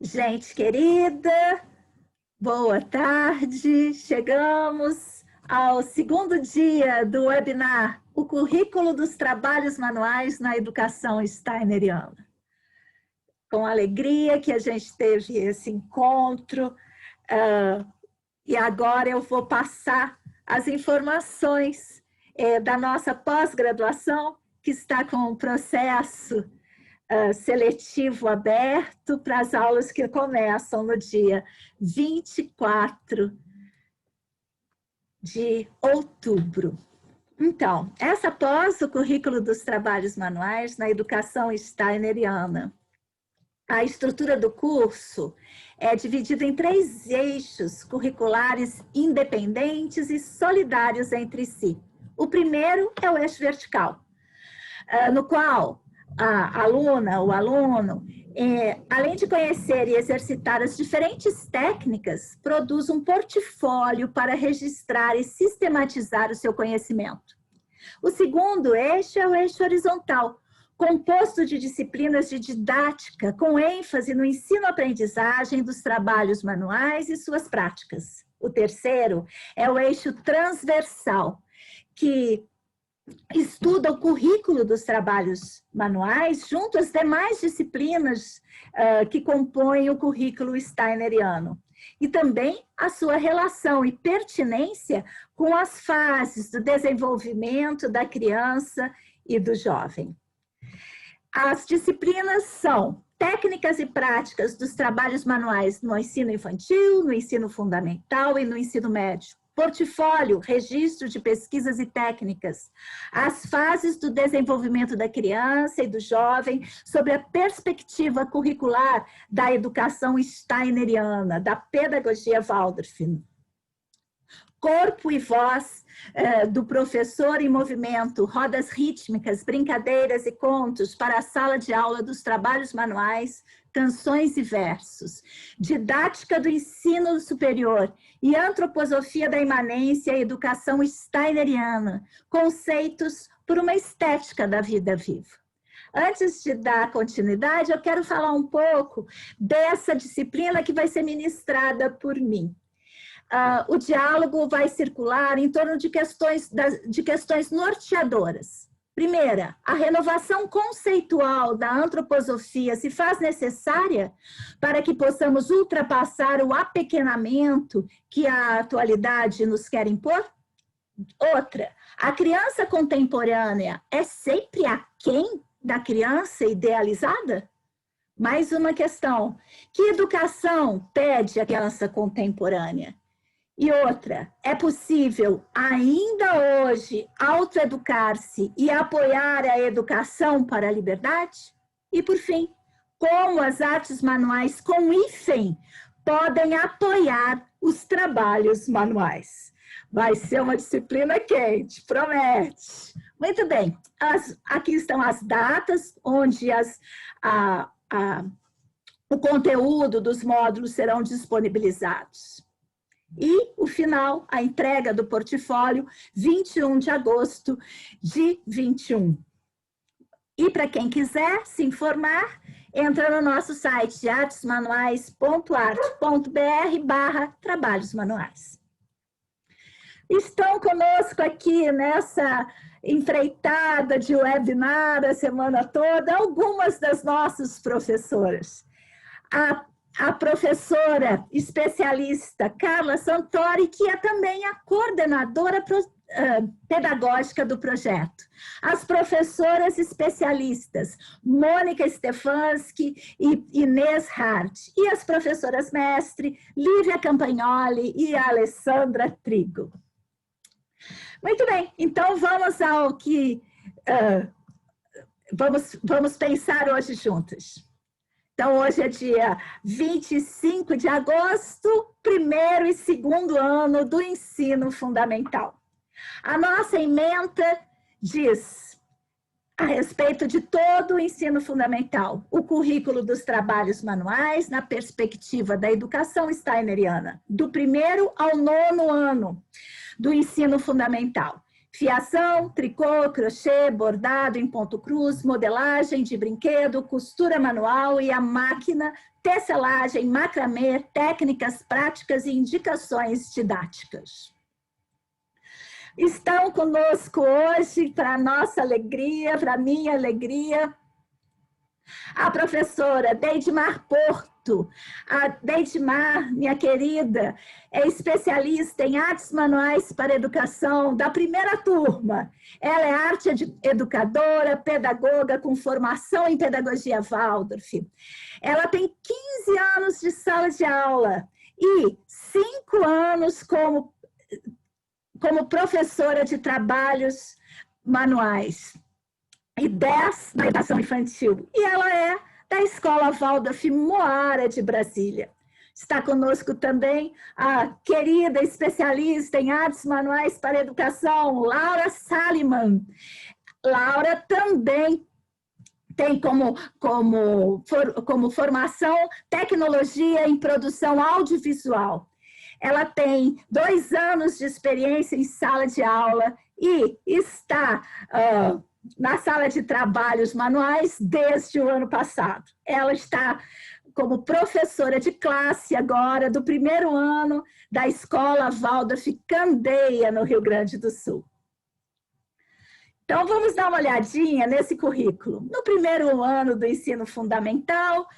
Gente querida, boa tarde. Chegamos ao segundo dia do webinar, o currículo dos trabalhos manuais na educação steineriana. Com alegria que a gente teve esse encontro, e agora eu vou passar as informações da nossa pós-graduação, que está com o processo seletivo aberto para as aulas que começam no dia 24 de outubro. Então, essa pós, o currículo dos trabalhos manuais na educação steineriana. A estrutura do curso é dividida em 3 eixos curriculares independentes e solidários entre si. O primeiro é o eixo vertical, no qual a aluna, o aluno, além de conhecer e exercitar as diferentes técnicas, produz um portfólio para registrar e sistematizar o seu conhecimento. O segundo eixo é o eixo horizontal, composto de disciplinas de didática, com ênfase no ensino-aprendizagem dos trabalhos manuais e suas práticas. O terceiro é o eixo transversal, que estuda o currículo dos trabalhos manuais junto às demais disciplinas que compõem o currículo steineriano. E também a sua relação e pertinência com as fases do desenvolvimento da criança e do jovem. As disciplinas são técnicas e práticas dos trabalhos manuais no ensino infantil, no ensino fundamental e no ensino médio. Portfólio, registro de pesquisas e técnicas, as fases do desenvolvimento da criança e do jovem sob a perspectiva curricular da educação steineriana, da pedagogia Waldorf. Corpo e voz do professor em movimento, rodas rítmicas, brincadeiras e contos para a sala de aula dos trabalhos manuais, canções e versos, didática do ensino superior e antroposofia da imanência e educação steineriana, conceitos por uma estética da vida viva. Antes de dar continuidade, eu quero falar um pouco dessa disciplina que vai ser ministrada por mim. O diálogo vai circular em torno de questões norteadoras. Primeira, a renovação conceitual da antroposofia se faz necessária para que possamos ultrapassar o apequenamento que a atualidade nos quer impor? Outra, a criança contemporânea é sempre aquém da criança idealizada? Mais uma questão, que educação pede a criança contemporânea? E outra, é possível ainda hoje autoeducar-se e apoiar a educação para a liberdade? E por fim, como as artes manuais com hífen podem apoiar os trabalhos manuais? Vai ser uma disciplina quente, promete. Muito bem, aqui estão as datas onde o conteúdo dos módulos serão disponibilizados. E o final, a entrega do portfólio, 21 de agosto de 21. E para quem quiser se informar, entra no nosso site artesmanuais.arte.br/trabalhos manuais. Estão conosco aqui nessa empreitada de webinar a semana toda algumas das nossas professoras. A professora especialista Carla Santori, que é também a coordenadora pedagógica do projeto. As professoras especialistas Mônica Stefanski e Inês Hart. E as professoras mestre Lívia Campagnoli e Alessandra Trigo. Muito bem, então vamos ao que vamos pensar hoje juntas. Então, hoje é dia 25 de agosto, primeiro e segundo ano do ensino fundamental. A nossa ementa diz, a respeito de todo o ensino fundamental, o currículo dos trabalhos manuais na perspectiva da educação steineriana, do primeiro ao 9º ano do ensino fundamental, Fiação, tricô, crochê, bordado em ponto cruz, modelagem de brinquedo, costura manual e a máquina, tecelagem, macramê, técnicas práticas e indicações didáticas. Estão conosco hoje, para nossa alegria, para minha alegria, a professora Deidmar Porto. A Deidmar, minha querida, é especialista em artes manuais para educação da primeira turma. Ela é arte educadora, pedagoga com formação em pedagogia Waldorf. Ela tem 15 anos de sala de aula e 5 anos como professora de trabalhos manuais e 10 na educação infantil. E ela é da Escola Waldorf Moara de Brasília. Está conosco também a querida especialista em artes manuais para educação, Laura Saliman. Laura também tem como formação tecnologia em produção audiovisual. Ela tem 2 anos de experiência em sala de aula e está na sala de trabalhos manuais desde o ano passado. Ela está como professora de classe agora do primeiro ano da Escola Waldorf Candeia, no Rio Grande do Sul. Então, vamos dar uma olhadinha nesse currículo. No primeiro ano do ensino fundamental,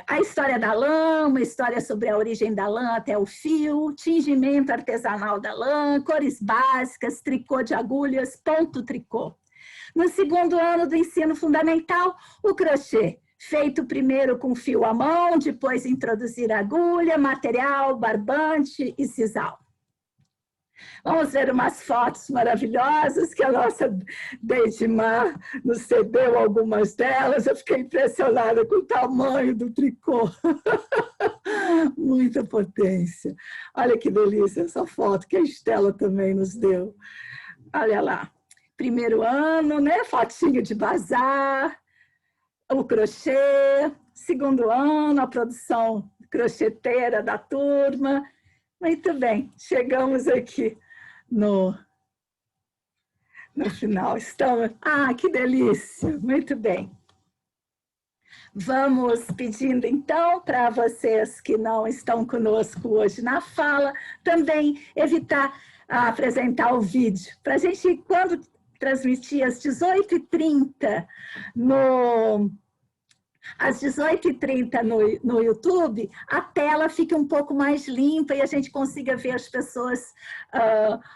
a história da lã, uma história sobre a origem da lã até o fio, tingimento artesanal da lã, cores básicas, tricô de agulhas, ponto tricô. No segundo ano do ensino fundamental, o crochê, feito primeiro com fio à mão, depois introduzir agulha, material, barbante e sisal. Vamos ver umas fotos maravilhosas que a nossa Deidmar nos cedeu algumas delas. Eu fiquei impressionada com o tamanho do tricô. Muita potência. Olha que delícia essa foto que a Estela também nos deu. Olha lá. Primeiro ano, né? Fotinho de bazar, o crochê. Segundo ano, a produção crocheteira da turma. Muito bem, chegamos aqui no final. Que delícia! Muito bem. Vamos pedindo, então, para vocês que não estão conosco hoje na fala, também evitar apresentar o vídeo. Para a gente, quando transmitir às 18h30 às 18h30 no YouTube, a tela fica um pouco mais limpa e a gente consiga ver as pessoas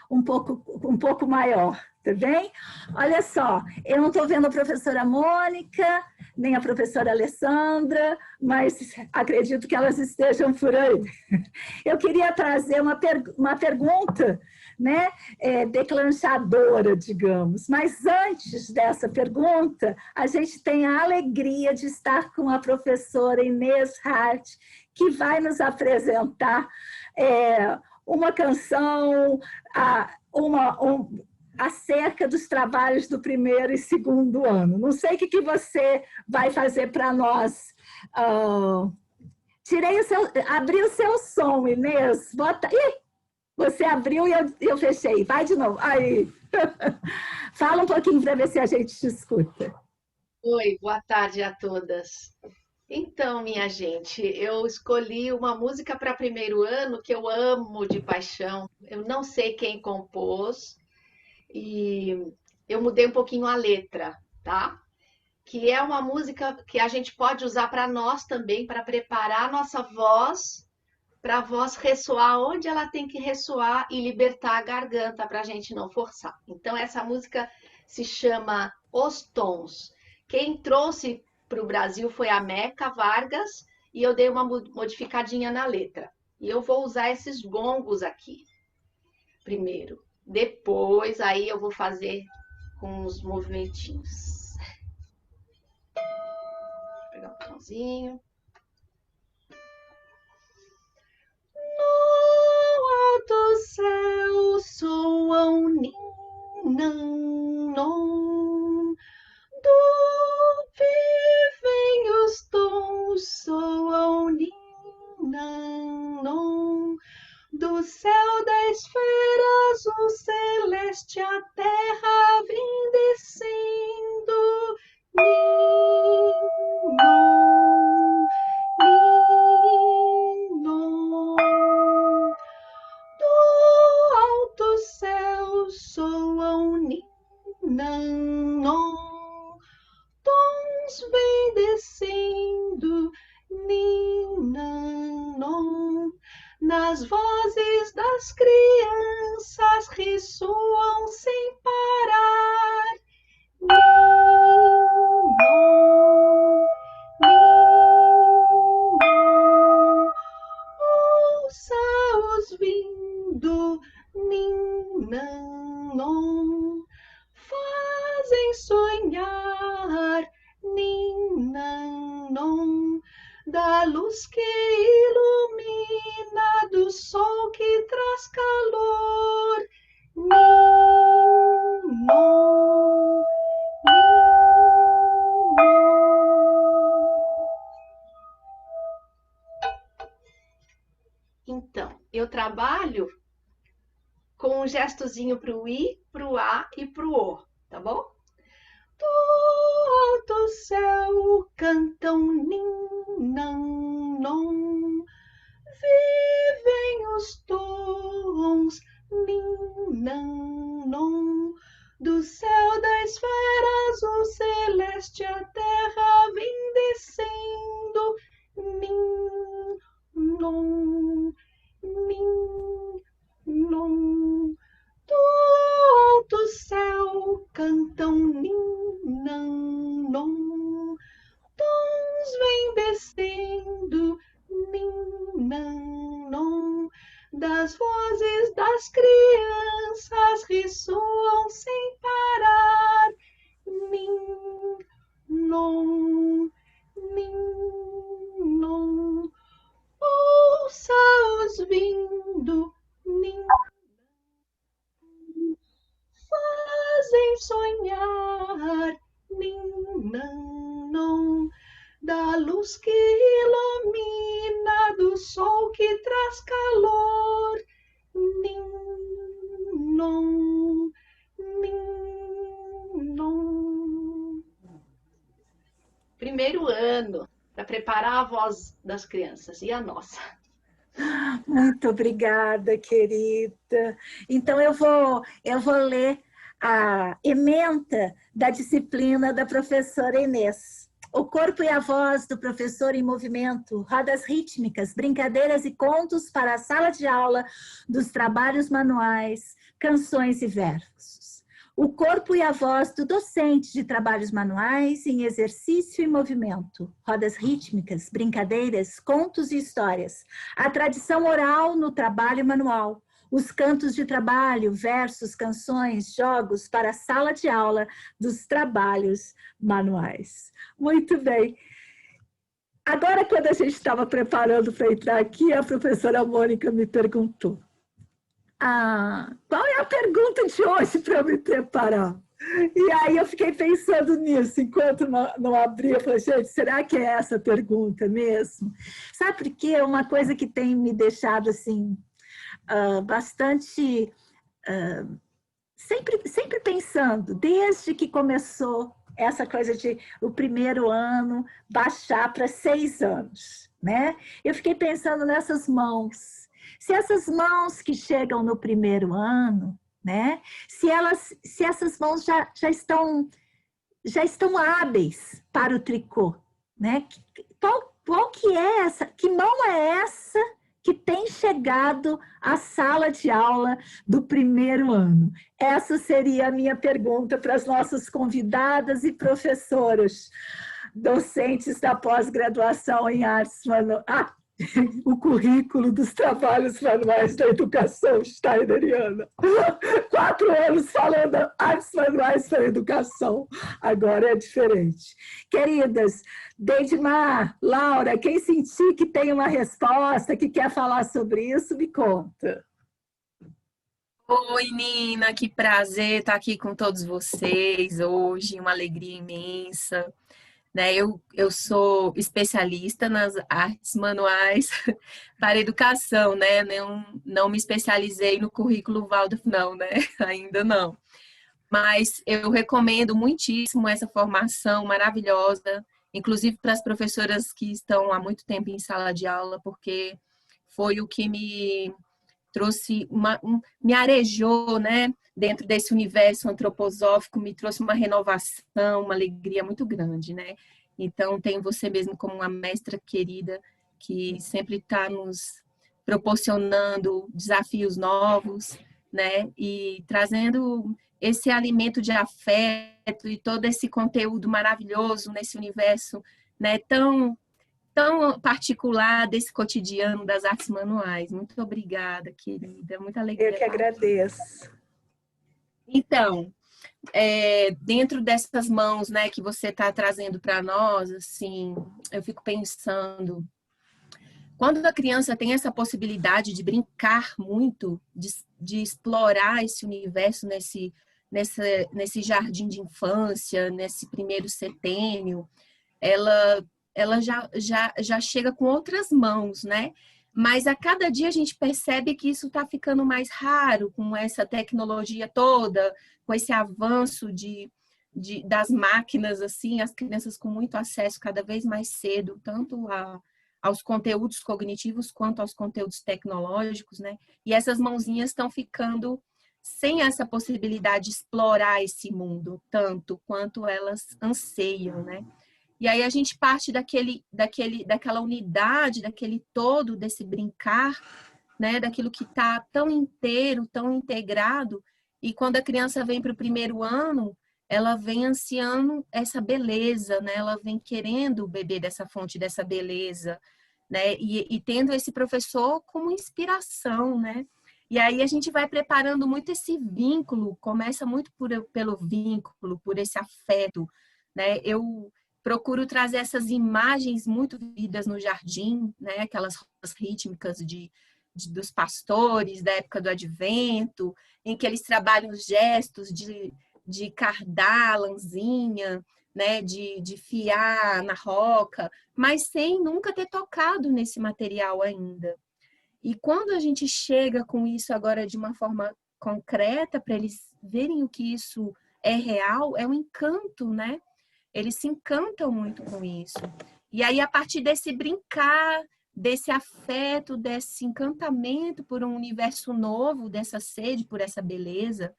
um pouco maior, tá bem? Olha só, eu não estou vendo a professora Mônica, nem a professora Alessandra, mas acredito que elas estejam por aí. Eu queria trazer uma pergunta, né, declanchadora, digamos. Mas antes dessa pergunta, a gente tem a alegria de estar com a professora Inês Hart, que vai nos apresentar uma canção, acerca dos trabalhos do primeiro e segundo ano. Não sei o que você vai fazer para nós. Abri o seu som, Inês. Você abriu e eu fechei. Vai de novo. Aí. Fala um pouquinho para ver se a gente te escuta. Oi, boa tarde a todas. Então, minha gente, eu escolhi uma música para primeiro ano que eu amo de paixão. Eu não sei quem compôs e eu mudei um pouquinho a letra, tá? Que é uma música que a gente pode usar para nós também, para preparar a nossa voz, para a voz ressoar onde ela tem que ressoar e libertar a garganta para a gente não forçar. Então, essa música se chama Os Tons. Quem trouxe para o Brasil foi a Meca Vargas e eu dei uma modificadinha na letra. E eu vou usar esses gongos aqui primeiro. Depois, aí eu vou fazer com os movimentinhos. Vou pegar um botãozinho. No alto céu soam ninã-non, do vivem os tons soam ninã-non, do céu das esferas o celeste celeste a terra vem descendo. Ninon, ninon. Do alto céu soam ninon. Tons vem descendo, ninon. Nas vozes das crianças ressoam sem parar. Ninon, ninon. Ouça-os vindo, ninon. Fazem sonhar, ninon, da luz que ilumina, do sol que traz calor. Ninon, ninon. Então, eu trabalho com um gestozinho para o I, para o A e para o O, tá bom? Do alto céu cantam ninon, vivem os tons, ninon, do céu da esfera azul celeste a terra vem descendo, ninon, ninon. Do alto céu cantam ninon, tons vem descendo, ninon, das vozes das crianças ressoam sem parar, ninon, ninon. Ouça-os vindo, ninon. Fazem sonhar, ninon, da luz que ilumina, do sol que traz calor. Ninon, ninon. Primeiro ano, para preparar a voz das crianças e a nossa. Muito obrigada, querida. Então, eu vou ler a ementa da disciplina da professora Inês. O corpo e a voz do professor em movimento, rodas rítmicas, brincadeiras e contos para a sala de aula dos trabalhos manuais, canções e versos. O corpo e a voz do docente de trabalhos manuais em exercício e movimento, rodas rítmicas, brincadeiras, contos e histórias. A tradição oral no trabalho manual, os cantos de trabalho, versos, canções, jogos para a sala de aula dos trabalhos manuais. Muito bem. Agora, quando a gente estava preparando para entrar aqui, a professora Mônica me perguntou: qual é a pergunta de hoje para eu me preparar? E aí eu fiquei pensando nisso, enquanto não abri, eu falei, gente, será que é essa a pergunta mesmo? Sabe por quê? Uma coisa que tem me deixado, assim, bastante... sempre pensando, desde que começou essa coisa de o primeiro ano baixar para 6 anos, né? Eu fiquei pensando nessas mãos. Se essas mãos que chegam no primeiro ano, né? Se essas mãos já estão hábeis para o tricô, né? Qual que é essa? Que mão é essa que tem chegado à sala de aula do primeiro ano? Essa seria a minha pergunta para as nossas convidadas e professoras, docentes da pós-graduação em artes manuais. O currículo dos trabalhos manuais da educação steineriana. 4 anos falando artes manuais para educação. Agora é diferente. Queridas, Deidmar, Laura, quem sentir que tem uma resposta, que quer falar sobre isso, me conta. Oi, Nina, que prazer estar aqui com todos vocês hoje, uma alegria imensa. né? Eu sou especialista nas artes manuais para educação, né? Não me especializei no currículo Waldorf, não, né? Ainda não. Mas eu recomendo muitíssimo essa formação maravilhosa, inclusive para as professoras que estão há muito tempo em sala de aula, porque foi o que me trouxe me arejou, né, dentro desse universo antroposófico, me trouxe uma renovação, uma alegria muito grande, né? Então, tem você mesmo como uma mestra querida que sempre está nos proporcionando desafios novos, né? E trazendo esse alimento de afeto e todo esse conteúdo maravilhoso nesse universo, né, tão particular desse cotidiano das artes manuais. Muito obrigada, querida. Muita Eu alegria. que agradeço. Então, dentro dessas mãos, né, que você está trazendo para nós, assim, eu fico pensando, quando a criança tem essa possibilidade de brincar muito, de explorar esse universo nesse jardim de infância, nesse primeiro setênio, ela já chega com outras mãos, né? Mas a cada dia a gente percebe que isso está ficando mais raro com essa tecnologia toda, com esse avanço das máquinas, assim, as crianças com muito acesso cada vez mais cedo, tanto aos conteúdos cognitivos quanto aos conteúdos tecnológicos, né? E essas mãozinhas estão ficando sem essa possibilidade de explorar esse mundo tanto quanto elas anseiam, né? E aí a gente parte daquela unidade, daquele todo, desse brincar, né? Daquilo que está tão inteiro, tão integrado. E quando a criança vem para o primeiro ano, ela vem ansiando essa beleza, né? Ela vem querendo beber dessa fonte, dessa beleza, né? E tendo esse professor como inspiração, né? E aí a gente vai preparando muito esse vínculo, começa muito pelo vínculo, por esse afeto, né? Eu procuro trazer essas imagens muito vividas no jardim, né? Aquelas rodas rítmicas dos pastores da época do Advento, em que eles trabalham os gestos de cardar a lãzinha, né? De fiar na roca, mas sem nunca ter tocado nesse material ainda. E quando a gente chega com isso agora de uma forma concreta, para eles verem o que isso é real, é um encanto, né? Eles se encantam muito com isso. E aí, a partir desse brincar, desse afeto, desse encantamento por um universo novo, dessa sede por essa beleza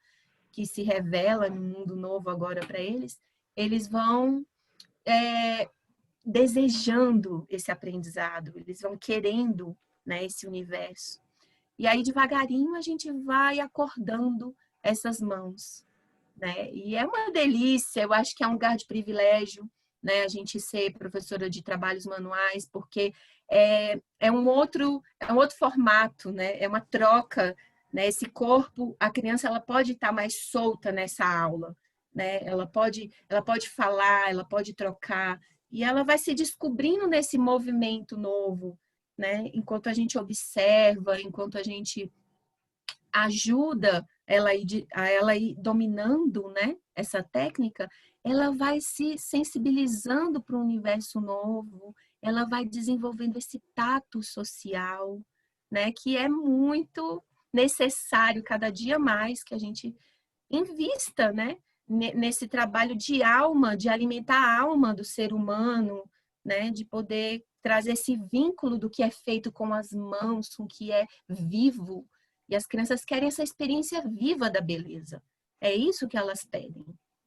que se revela no mundo novo agora para eles, eles vão desejando esse aprendizado, eles vão querendo, né, esse universo. E aí, devagarinho, a gente vai acordando essas mãos, né? E é uma delícia, eu acho que é um lugar de privilégio, né? A gente ser professora de trabalhos manuais, porque é um outro formato, né? É uma troca, né? Esse corpo, a criança ela pode estar mais solta nessa aula, né? Ela pode falar, ela pode trocar e ela vai se descobrindo nesse movimento novo, né? Enquanto a gente observa, enquanto a gente ajuda a ela ir dominando, né, essa técnica, ela vai se sensibilizando para o universo novo, ela vai desenvolvendo esse tato social, né, que é muito necessário cada dia mais que a gente invista, né, nesse trabalho de alma, de alimentar a alma do ser humano, né, de poder trazer esse vínculo do que é feito com as mãos, com o que é vivo. E as crianças querem essa experiência viva da beleza. É isso que elas pedem.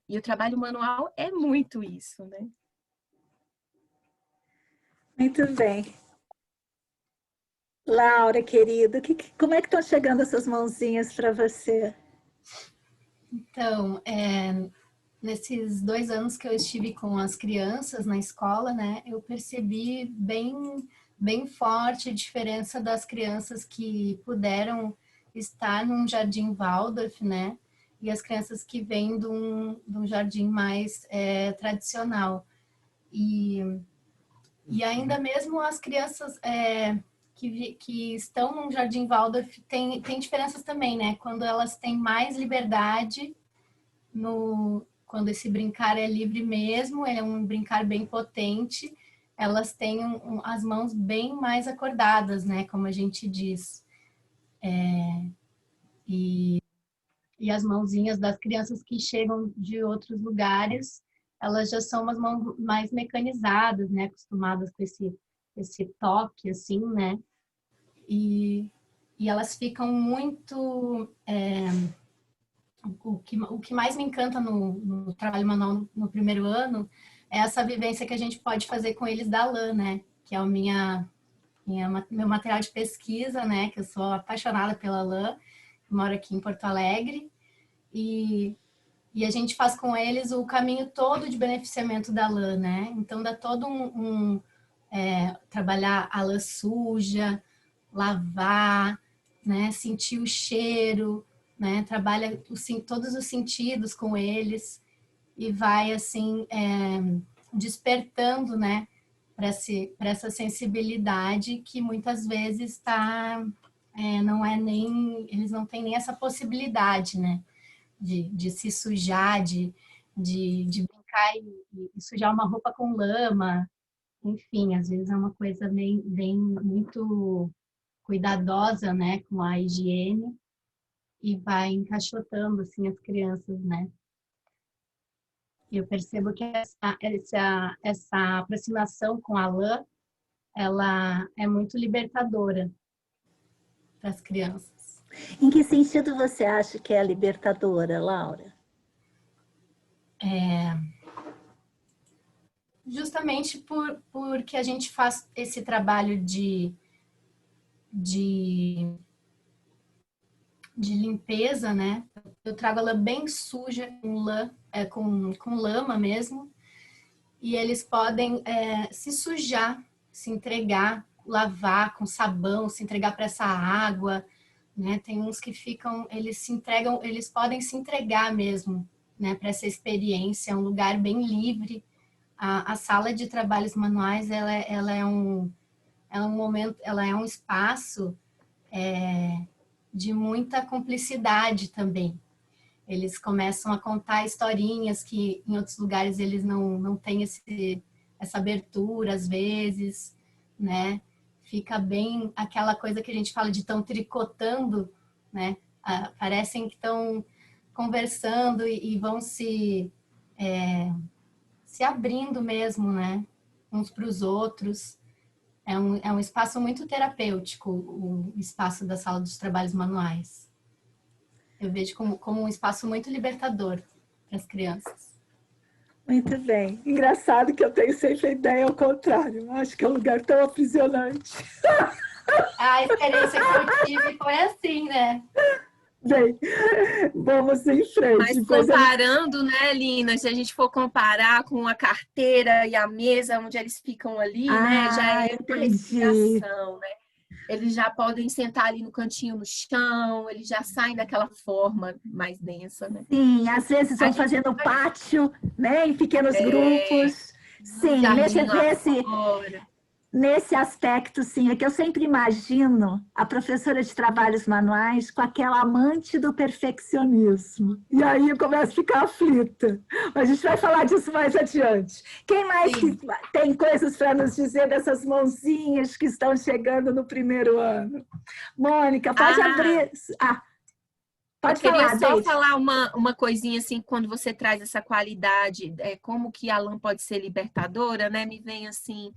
E o trabalho manual é muito isso, né? Muito bem. Laura, querida, como é que estão chegando essas mãozinhas para você? Então, nesses 2 anos que eu estive com as crianças na escola, né, eu percebi bem forte a diferença das crianças que puderam estar num jardim Waldorf, né, e as crianças que vêm de um jardim mais tradicional. E ainda mesmo as crianças que estão num jardim Waldorf tem diferenças também, né, quando elas têm mais liberdade quando esse brincar é livre mesmo, é um brincar bem potente, elas têm as mãos bem mais acordadas, né? Como a gente diz. E as mãozinhas das crianças que chegam de outros lugares, elas já são umas mãos mais mecanizadas, né? Acostumadas com esse toque, assim, né? E elas ficam muito... o que mais me encanta no trabalho manual no primeiro ano é essa vivência que a gente pode fazer com eles da lã, né? Que é o meu material de pesquisa, né? Que eu sou apaixonada pela lã, moro aqui em Porto Alegre. E a gente faz com eles o caminho todo de beneficiamento da lã, né? Então, dá todo trabalhar a lã suja, lavar, né? Sentir o cheiro, né? Trabalha todos os sentidos com eles e vai, assim, despertando, né? Para essa sensibilidade que muitas vezes eles não têm nem essa possibilidade, né? De se sujar, de brincar e sujar uma roupa com lama. Enfim, às vezes é uma coisa bem muito cuidadosa, né, com a higiene e vai encaixotando, assim, as crianças, né. Eu percebo que essa aproximação com a lã, ela é muito libertadora para as crianças. Em que sentido você acha que é libertadora, Laura? Justamente porque a gente faz esse trabalho de limpeza, né? Eu trago ela bem suja, com lama mesmo, e eles podem se sujar, se entregar, lavar com sabão, se entregar para essa água, né? Tem uns que eles podem se entregar mesmo, né? Para essa experiência, é um lugar bem livre. A sala de trabalhos manuais, ela é um momento, ela é um espaço de muita cumplicidade também. Eles começam a contar historinhas que em outros lugares eles não têm essa abertura, às vezes, né? Fica bem aquela coisa que a gente fala de estão tricotando, né? Parecem que estão conversando e vão se abrindo mesmo, né? Uns para os outros. É um espaço muito terapêutico, o espaço da sala dos trabalhos manuais. Eu vejo como um espaço muito libertador para as crianças. Muito bem. Engraçado que eu tenho sempre a ideia ao contrário. Eu acho que é um lugar tão aprisionante. A experiência que eu tive foi assim, né? Bem, vamos em frente. Mas comparando, né, Lina, se a gente for comparar com a carteira e a mesa onde eles ficam ali, né, já é uma respiração, né? Eles já podem sentar ali no cantinho no chão, eles já saem daquela forma mais densa, né? Sim, às vezes vão fazendo pátio, né, em pequenos grupos. Sim, nesse aspecto, sim, é que eu sempre imagino a professora de trabalhos manuais com aquela amante do perfeccionismo. E aí eu começo a ficar aflita. Mas a gente vai falar disso mais adiante. Quem mais que tem coisas para nos dizer dessas mãozinhas que estão chegando no primeiro ano? Mônica, pode abrir... Pode falar, eu queria só falar uma coisinha assim, quando você traz essa qualidade, como que a lã pode ser libertadora, né? Me vem assim...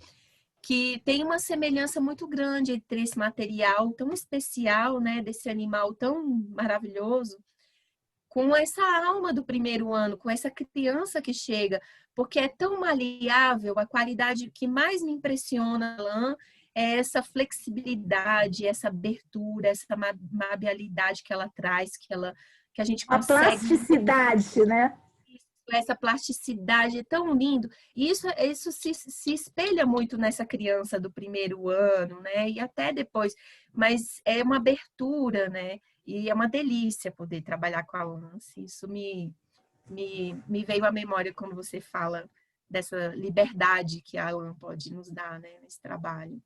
que tem uma semelhança muito grande entre esse material tão especial, né, desse animal tão maravilhoso, com essa alma do primeiro ano, com essa criança que chega, porque é tão maleável. A qualidade que mais me impressiona na lã é essa flexibilidade, essa abertura, essa maleabilidade que ela traz, que a gente consegue... A plasticidade, né? Essa plasticidade é tão lindo. E isso se espelha muito nessa criança do primeiro ano, né? E até depois. Mas é uma abertura, né? E é uma delícia poder trabalhar com a lance. Isso me veio à memória quando você fala dessa liberdade que a lã pode nos dar, né? Nesse trabalho.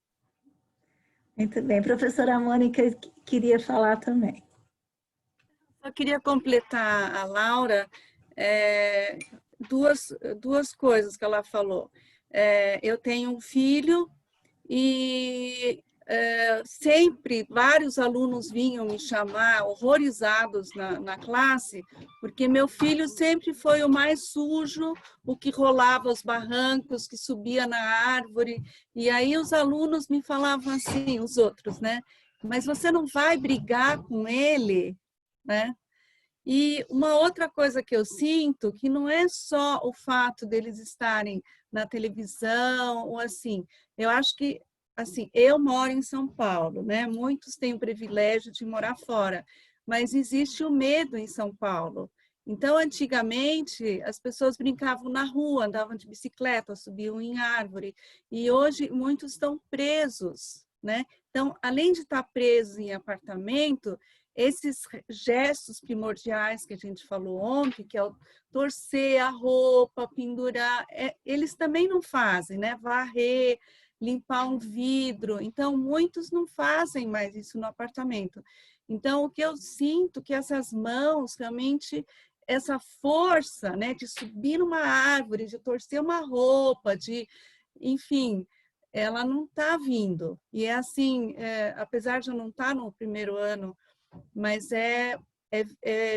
Muito bem. Professora Mônica queria falar também. Eu queria completar a Laura. duas coisas que ela falou. Eu tenho um filho e sempre vários alunos vinham me chamar, horrorizados na classe, porque meu filho sempre foi o mais sujo, o que rolava os barrancos, que subia na árvore. E aí os alunos me falavam assim, os outros, né? Mas você não vai brigar com ele, né? E uma outra coisa que eu sinto, que não é só o fato deles estarem na televisão, ou assim, eu acho que, assim, eu moro em São Paulo, né? Muitos têm o privilégio de morar fora, mas existe o medo em São Paulo. Então, antigamente, as pessoas brincavam na rua, andavam de bicicleta, subiam em árvore, e hoje muitos estão presos, né? Então, além de estar presos em apartamento, esses gestos primordiais que a gente falou ontem, que é o torcer a roupa, pendurar, eles também não fazem, né? Varrer, limpar um vidro. Então, muitos não fazem mais isso no apartamento. Então, o que eu sinto que essas mãos, realmente, essa força, né, de subir numa árvore, de torcer uma roupa, enfim, ela não está vindo. E é assim, apesar de eu não estar no primeiro ano, mas é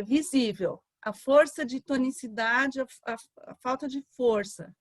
visível a força de tonicidade, a falta de força.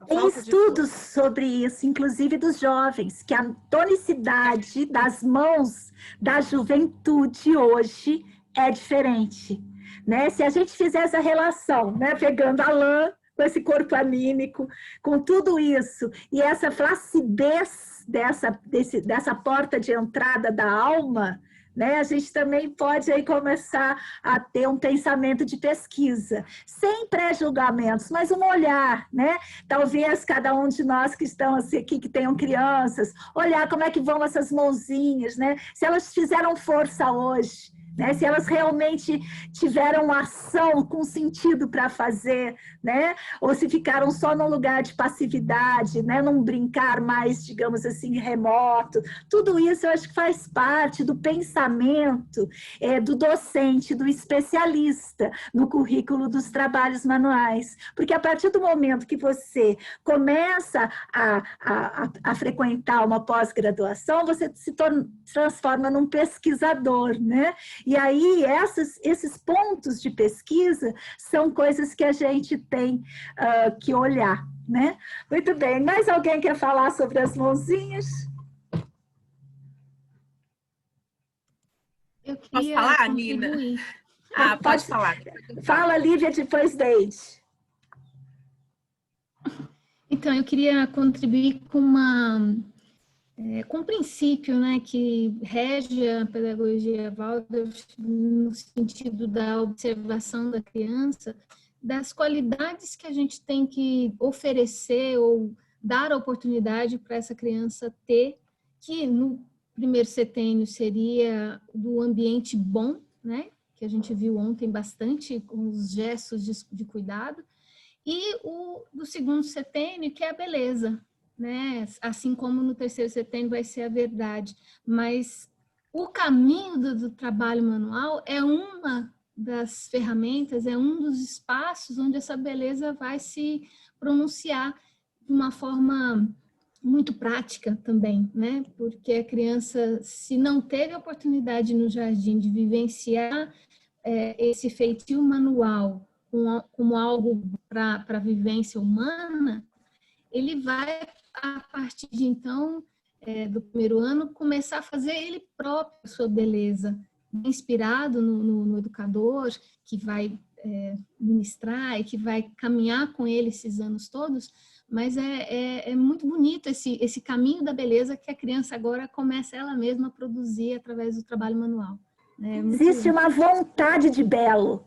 Tem estudos sobre isso, inclusive dos jovens, que a tonicidade das mãos da juventude hoje é diferente, né? Se a gente fizer essa relação, né, pegando a lã com esse corpo anímico, com tudo isso, e essa flacidez dessa porta de entrada da alma, né? A gente também pode aí começar a ter um pensamento de pesquisa, sem pré-julgamentos, mas um olhar, né? Talvez cada um de nós que estão aqui, que tenham crianças, olhar como é que vão essas mãozinhas, né? Se elas fizeram força hoje, né? Se elas realmente tiveram ação com sentido para fazer, né? Ou se ficaram só num lugar de passividade, né? Num brincar mais, digamos assim, remoto. Tudo isso eu acho que faz parte do pensamento do docente, do especialista no currículo dos trabalhos manuais. Porque a partir do momento que você começa a frequentar uma pós-graduação, você se transforma num pesquisador, né? E aí, esses pontos de pesquisa são coisas que a gente tem que olhar, né? Muito bem. Mais alguém quer falar sobre as mãozinhas? Eu queria Posso falar, contribuir. Nina? Ah, pode falar. Fala, Lívia, depois Deide. Então, eu queria contribuir com com um princípio, né, que rege a pedagogia Waldorf no sentido da observação da criança, das qualidades que a gente tem que oferecer ou dar a oportunidade para essa criança ter, que no primeiro setênio seria do ambiente bom, né, que a gente viu ontem bastante com os gestos de cuidado, e o do segundo setênio, que é a beleza, né? Assim como no terceiro setênio vai ser a verdade, mas o caminho do trabalho manual é uma das ferramentas, é um dos espaços onde essa beleza vai se pronunciar de uma forma muito prática também, né? Porque a criança, se não teve a oportunidade no jardim de vivenciar esse feitio manual como algo para a vivência humana, ele vai, a partir de então, do primeiro ano, começar a fazer ele próprio a sua beleza, inspirado no educador que vai ministrar e que vai caminhar com ele esses anos todos, mas é muito bonito esse caminho da beleza que a criança agora começa ela mesma a produzir através do trabalho manual. Existe uma vontade de belo,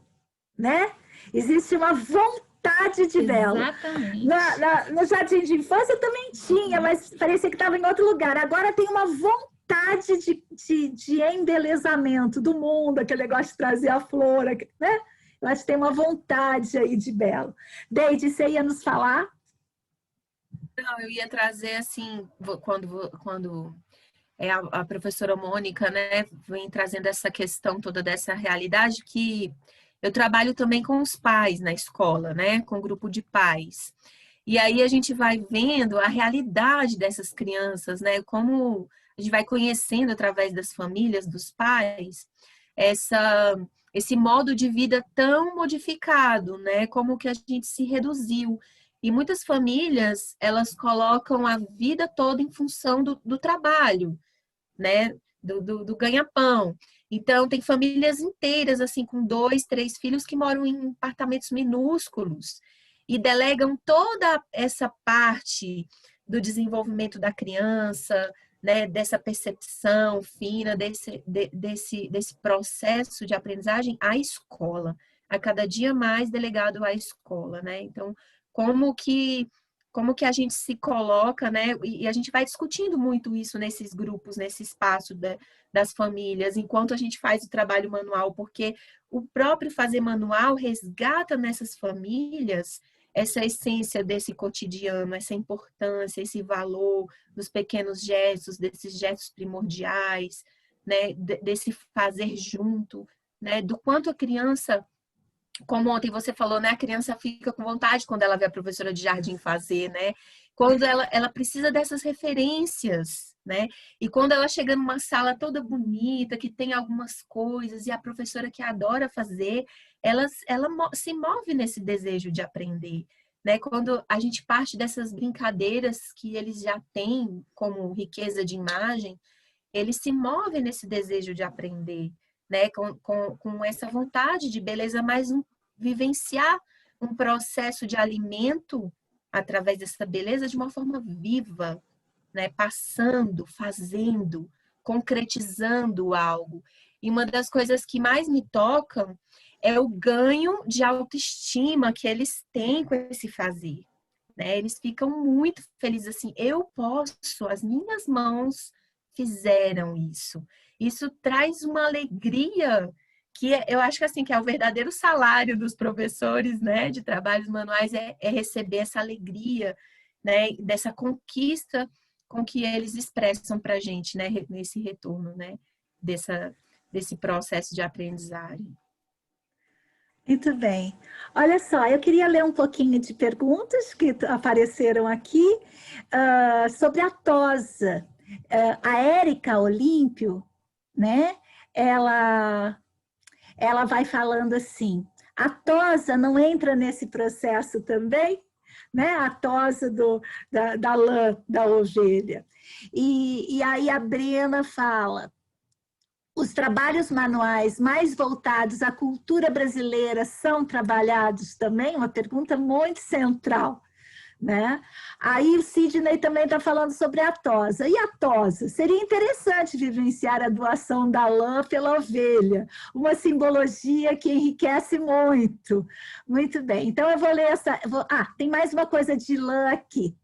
né? Existe uma vontade de belo. Exatamente. No jardim de infância também tinha, mas parecia que estava em outro lugar. Agora tem uma vontade de embelezamento do mundo, aquele negócio de trazer a flor, né? Eu acho que tem uma vontade aí de belo. Deide, você ia nos falar? Não, eu ia trazer assim, quando a professora Mônica, né, vem trazendo essa questão toda dessa realidade, que eu trabalho também com os pais na escola, né? Com grupo de pais. E aí a gente vai vendo a realidade dessas crianças, né? Como a gente vai conhecendo através das famílias, dos pais, esse modo de vida tão modificado, né? Como que a gente se reduziu. E muitas famílias, elas colocam a vida toda em função do trabalho, né? Do ganha-pão. Então, tem famílias inteiras, assim, com 2, 3 filhos que moram em apartamentos minúsculos e delegam toda essa parte do desenvolvimento da criança, né? Dessa percepção fina, desse processo de aprendizagem à escola, a cada dia mais delegado à escola, né? Então, como que a gente se coloca, né? E a gente vai discutindo muito isso nesses grupos, nesse espaço das famílias, enquanto a gente faz o trabalho manual, porque o próprio fazer manual resgata nessas famílias essa essência desse cotidiano, essa importância, esse valor dos pequenos gestos, desses gestos primordiais, né? Desse fazer junto, né? Do quanto a criança, como ontem você falou, né? A criança fica com vontade quando ela vê a professora de jardim fazer, né? Quando ela precisa dessas referências, né? E quando ela chega numa sala toda bonita, que tem algumas coisas, e a professora que adora fazer, ela se move nesse desejo de aprender, né? Quando a gente parte dessas brincadeiras que eles já têm como riqueza de imagem, eles se movem nesse desejo de aprender, né? Com essa vontade de beleza, mas vivenciar um processo de alimento através dessa beleza de uma forma viva, né? Passando, fazendo, concretizando algo. E uma das coisas que mais me tocam é o ganho de autoestima que eles têm com esse fazer, né? Eles ficam muito felizes assim, eu posso, as minhas mãos fizeram isso. Isso traz uma alegria que eu acho que assim que é o verdadeiro salário dos professores, né, de trabalhos manuais é receber essa alegria, né, dessa conquista com que eles expressam para a gente, né, nesse retorno, né, desse processo de aprendizagem. Muito bem. Olha só, eu queria ler um pouquinho de perguntas que apareceram aqui sobre a tosa. A Érica Olímpio, né? Ela vai falando assim: a tosa não entra nesse processo também? Né? A tosa da lã da ovelha. E aí a Brena fala: os trabalhos manuais mais voltados à cultura brasileira são trabalhados também? Uma pergunta muito central, né? Aí o Sidney também está falando sobre a tosa. E a tosa? Seria interessante vivenciar a doação da lã pela ovelha, uma simbologia que enriquece muito. Muito bem, então eu vou ler essa... tem mais uma coisa de lã aqui.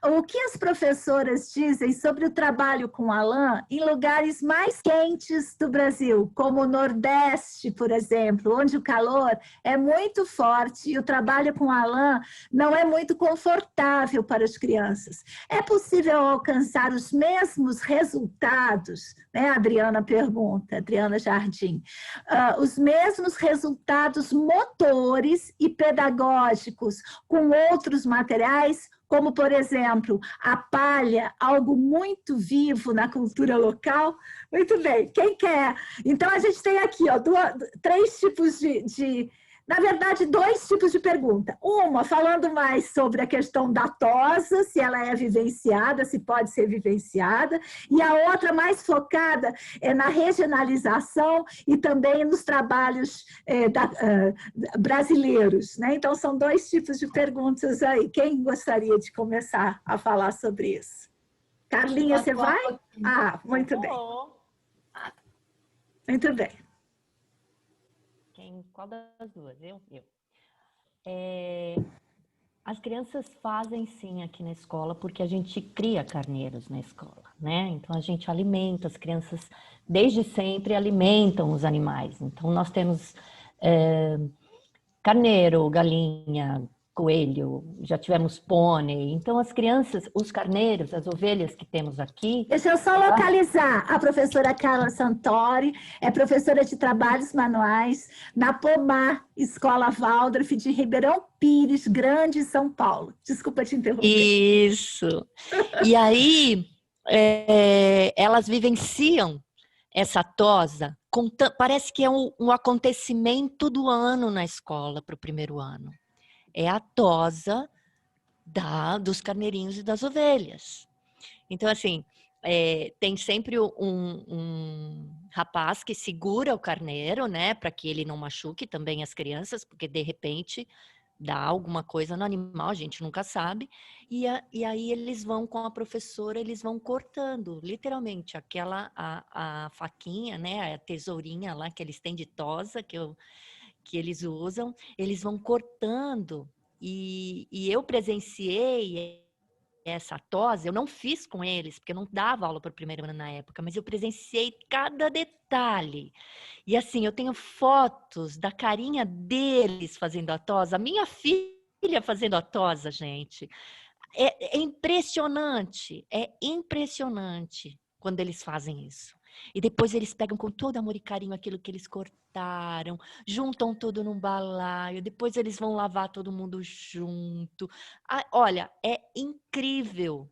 O que as professoras dizem sobre o trabalho com a lã em lugares mais quentes do Brasil, como o Nordeste, por exemplo, onde o calor é muito forte e o trabalho com a lã não é muito confortável para as crianças? É possível alcançar os mesmos resultados? Né? A Adriana pergunta, Adriana Jardim. Os mesmos resultados motores e pedagógicos com outros materiais, como, por exemplo, a palha, algo muito vivo na cultura local? Muito bem, quem quer? Então, a gente tem aqui 3 tipos na verdade, 2 tipos de pergunta. Uma, falando mais sobre a questão da tosa, se ela é vivenciada, se pode ser vivenciada, e a outra mais focada na regionalização e também nos trabalhos brasileiros, né? Então, são 2 tipos de perguntas aí. Quem gostaria de começar a falar sobre isso? Carlinha, você vai? Muito bem. Muito bem. Qual das duas? Eu. As crianças fazem sim aqui na escola, porque a gente cria carneiros na escola, né? Então a gente alimenta, as crianças desde sempre alimentam os animais. Então nós temos carneiro, galinha, coelho, já tivemos pônei. Então, as crianças, os carneiros, as ovelhas que temos aqui... Deixa eu só localizar. A professora Carla Santori é professora de trabalhos manuais na Pomar, Escola Waldorf de Ribeirão Pires, Grande, São Paulo. Desculpa te interromper. Isso. E aí, elas vivenciam essa tosa, parece que é um acontecimento do ano na escola para o primeiro ano. É a tosa dos carneirinhos e das ovelhas. Então, assim, tem sempre um rapaz que segura o carneiro, né, para que ele não machuque também as crianças, porque de repente dá alguma coisa no animal, a gente nunca sabe. E aí eles vão com a professora, eles vão cortando, literalmente, a faquinha, né, a tesourinha lá que eles têm de tosa, que eles usam, eles vão cortando, e eu presenciei essa tosa, eu não fiz com eles, porque eu não dava aula para o primeiro ano na época, mas eu presenciei cada detalhe. E assim, eu tenho fotos da carinha deles fazendo a tosa, a minha filha fazendo a tosa, gente. É impressionante quando eles fazem isso. E depois eles pegam com todo amor e carinho aquilo que eles cortaram, juntam tudo num balaio, depois eles vão lavar todo mundo junto. Olha, é incrível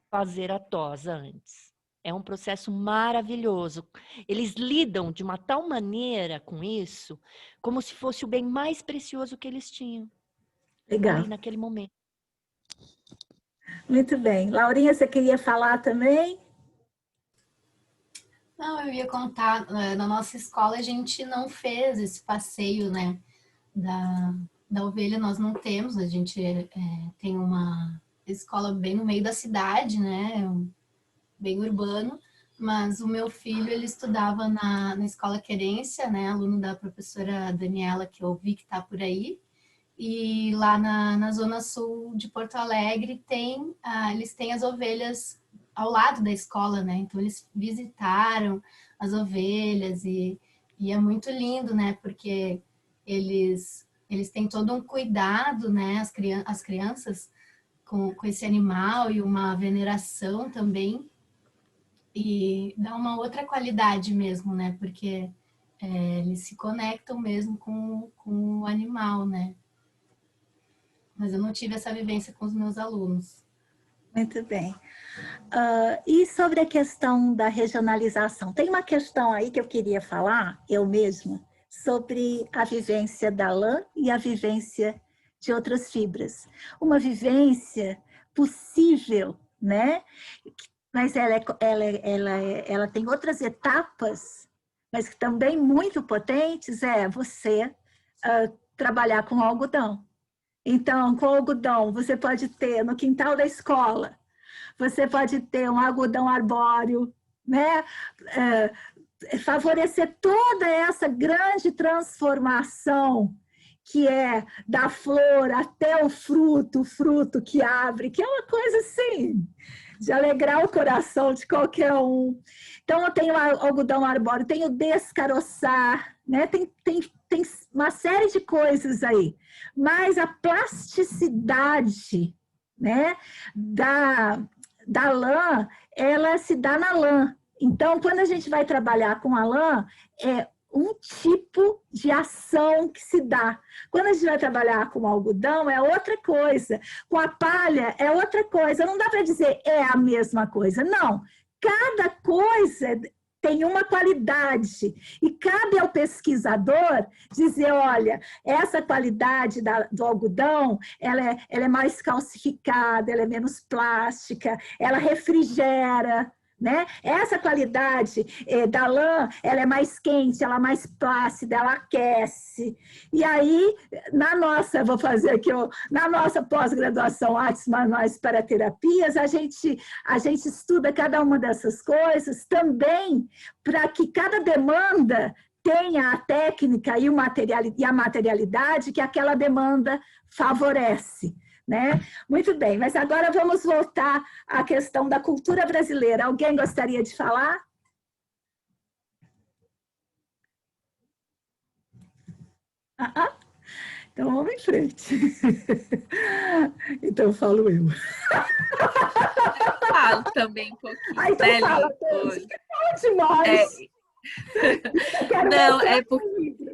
fazer a tosa antes. É um processo maravilhoso. Eles lidam de uma tal maneira com isso, como se fosse o bem mais precioso que eles tinham. Legal. Ali naquele momento. Muito bem. Laurinha, você queria falar também? Não, eu ia contar, na nossa escola a gente não fez esse passeio, né, da ovelha, nós não temos, a gente tem uma escola bem no meio da cidade, né, bem urbano, mas o meu filho, ele estudava na escola Querência, né, aluno da professora Daniela, que eu vi que está por aí, e lá na zona sul de Porto Alegre eles têm as ovelhas ao lado da escola, né? Então eles visitaram as ovelhas e é muito lindo, né? Porque eles têm todo um cuidado, né? As crianças com esse animal e uma veneração também, e dá uma outra qualidade mesmo, né? Porque eles se conectam mesmo com o animal, né? Mas eu não tive essa vivência com os meus alunos. Muito bem. E sobre a questão da regionalização? Tem uma questão aí que eu queria falar, eu mesma, sobre a vivência da lã e a vivência de outras fibras. Uma vivência possível, né? Mas ela tem outras etapas, mas que também muito potentes, você trabalhar com algodão. Então, com algodão, você pode ter no quintal da escola, você pode ter um algodão arbóreo, né? Favorecer toda essa grande transformação que é da flor até o fruto que abre, que é uma coisa assim, de alegrar o coração de qualquer um. Então, eu tenho algodão arbóreo, tenho descaroçar, né? Tem uma série de coisas aí. Mas a plasticidade, né, da lã, ela se dá na lã. Então, quando a gente vai trabalhar com a lã, é um tipo de ação que se dá. Quando a gente vai trabalhar com o algodão, é outra coisa. Com a palha, é outra coisa. Não dá para dizer é a mesma coisa. Não. Cada coisa tem uma qualidade. E cabe ao pesquisador dizer, olha, essa qualidade do algodão, ela é mais calcificada, ela é menos plástica, ela refrigera, né? Essa qualidade da lã, ela é mais quente, ela é mais plácida, ela aquece. E aí, vou fazer aqui, na nossa pós-graduação Artes Manuais para Terapias, a gente estuda cada uma dessas coisas também para que cada demanda tenha a técnica e a materialidade que aquela demanda favorece. Né? Muito bem, mas agora vamos voltar à questão da cultura brasileira. Alguém gostaria de falar? Então, vamos em frente. Então, falo eu. Falo também um pouquinho. Ah, então né, fala, Li? Deus. Oi. Fala demais. Eu quero Não, ver é esse porque livro.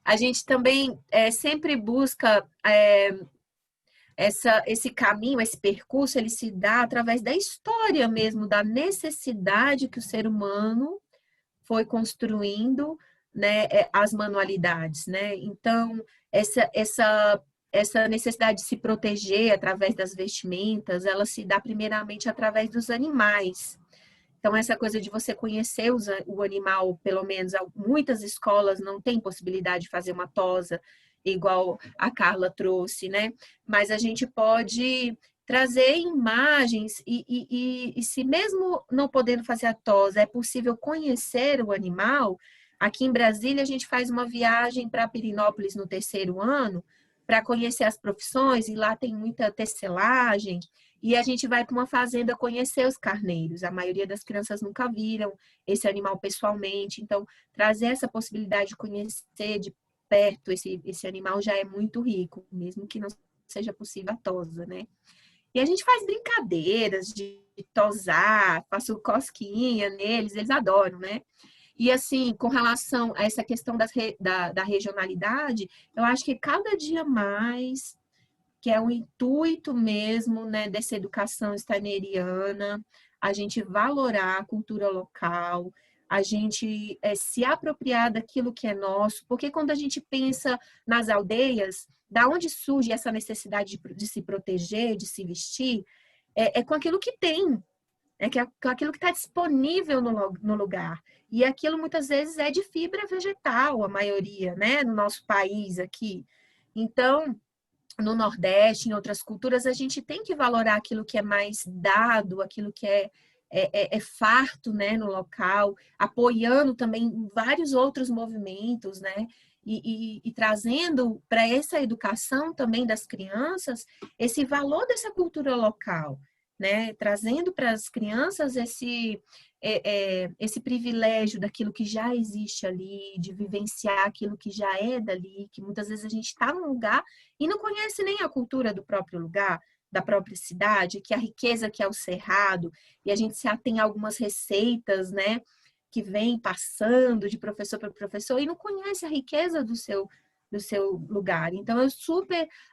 a gente também sempre busca esse caminho, esse percurso, ele se dá através da história mesmo, da necessidade que o ser humano foi construindo, né, as manualidades, né? Então, essa necessidade de se proteger através das vestimentas, ela se dá primeiramente através dos animais. Então, essa coisa de você conhecer o animal, pelo menos muitas escolas não têm possibilidade de fazer uma tosa, igual a Carla trouxe, né? Mas a gente pode trazer imagens e se mesmo não podendo fazer a tosa, é possível conhecer o animal. Aqui em Brasília, a gente faz uma viagem para Pirinópolis no terceiro ano, para conhecer as profissões, e lá tem muita tecelagem, e a gente vai para uma fazenda conhecer os carneiros. A maioria das crianças nunca viram esse animal pessoalmente, então trazer essa possibilidade de conhecer de perto esse animal já é muito rico, mesmo que não seja possível a tosa, né? E a gente faz brincadeiras de tosar, faço cosquinha neles, eles adoram, né? E assim, com relação a essa questão da regionalidade, eu acho que cada dia mais, que é o intuito mesmo, né, dessa educação steineriana, a gente valorar a cultura local, a gente se apropriar daquilo que é nosso, porque quando a gente pensa nas aldeias, da onde surge essa necessidade de se proteger, de se vestir, é com aquilo que tem, com aquilo que está disponível no lugar. E aquilo muitas vezes é de fibra vegetal, a maioria, né, no nosso país aqui. Então, no Nordeste, em outras culturas, a gente tem que valorar aquilo que é mais dado, aquilo que é farto, né, no local, apoiando também vários outros movimentos, né, e trazendo para essa educação também das crianças esse valor dessa cultura local, né, trazendo para as crianças esse privilégio daquilo que já existe ali, de vivenciar aquilo que já é dali, que muitas vezes a gente está num lugar e não conhece nem a cultura do próprio lugar, da própria cidade, que a riqueza que é o cerrado, e a gente se atém a algumas receitas, né, que vem passando de professor para professor e não conhece a riqueza do seu lugar. Então, eu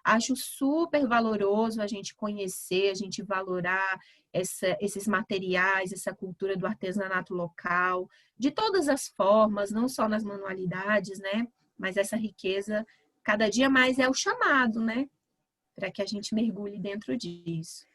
acho super valoroso a gente conhecer, a gente valorar esses materiais, essa cultura do artesanato local, de todas as formas, não só nas manualidades, né, mas essa riqueza cada dia mais é o chamado, né? Para que a gente mergulhe dentro disso.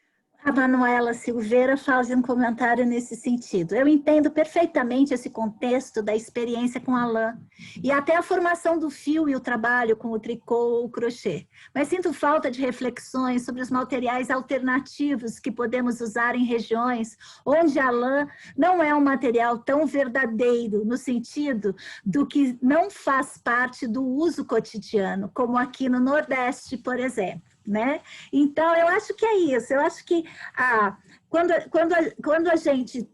A Manuela Silveira faz um comentário nesse sentido. Eu entendo perfeitamente esse contexto da experiência com a lã e até a formação do fio e o trabalho com o tricô ou o crochê, mas sinto falta de reflexões sobre os materiais alternativos que podemos usar em regiões onde a lã não é um material tão verdadeiro, no sentido do que não faz parte do uso cotidiano, como aqui no Nordeste, por exemplo. Né? Então, eu acho que é isso. Eu acho que quando a gente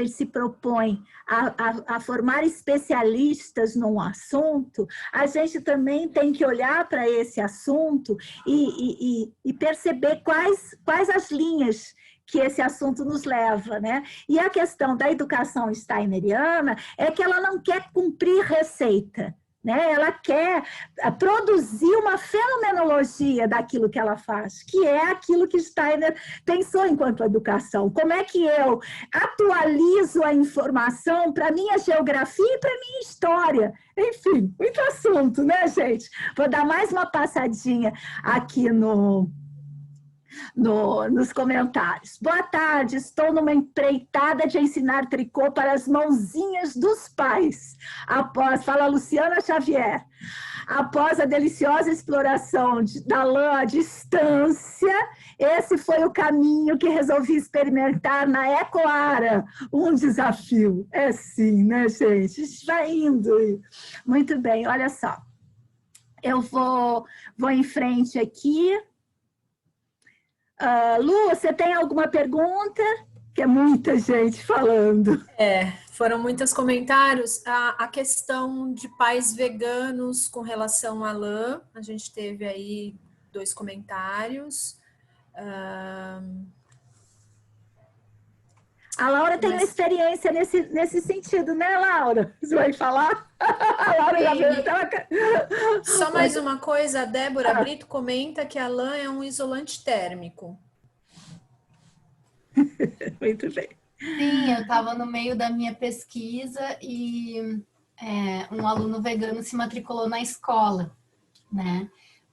se propõe a formar especialistas num assunto, a gente também tem que olhar para esse assunto e perceber quais as linhas que esse assunto nos leva, né? E a questão da educação steineriana é que ela não quer cumprir receita, né? Ela quer produzir uma fenomenologia daquilo que ela faz, que é aquilo que Steiner pensou enquanto educação. Como é que eu atualizo a informação para a minha geografia e para a minha história? Enfim, muito assunto, né, gente? Vou dar mais uma passadinha aqui nos comentários. Boa tarde, estou numa empreitada de ensinar tricô para as mãozinhas dos pais. Fala Luciana Xavier. Após a deliciosa exploração da lã à distância, esse foi o caminho que resolvi experimentar na Ecoara. Um desafio. É sim, né, gente? Vai indo. Muito bem, olha só. Eu vou em frente aqui. Lu, você tem alguma pergunta? Que é muita gente falando. Foram muitos comentários. A questão de pais veganos com relação à lã, a gente teve aí 2 comentários. A Laura tem uma experiência nesse sentido, né, Laura? Você vai falar? A Laura já veio até Só mais uma coisa, a Débora Brito comenta que a lã é um isolante térmico. Muito bem. Sim, eu estava no meio da minha pesquisa e um aluno vegano se matriculou na escola, né?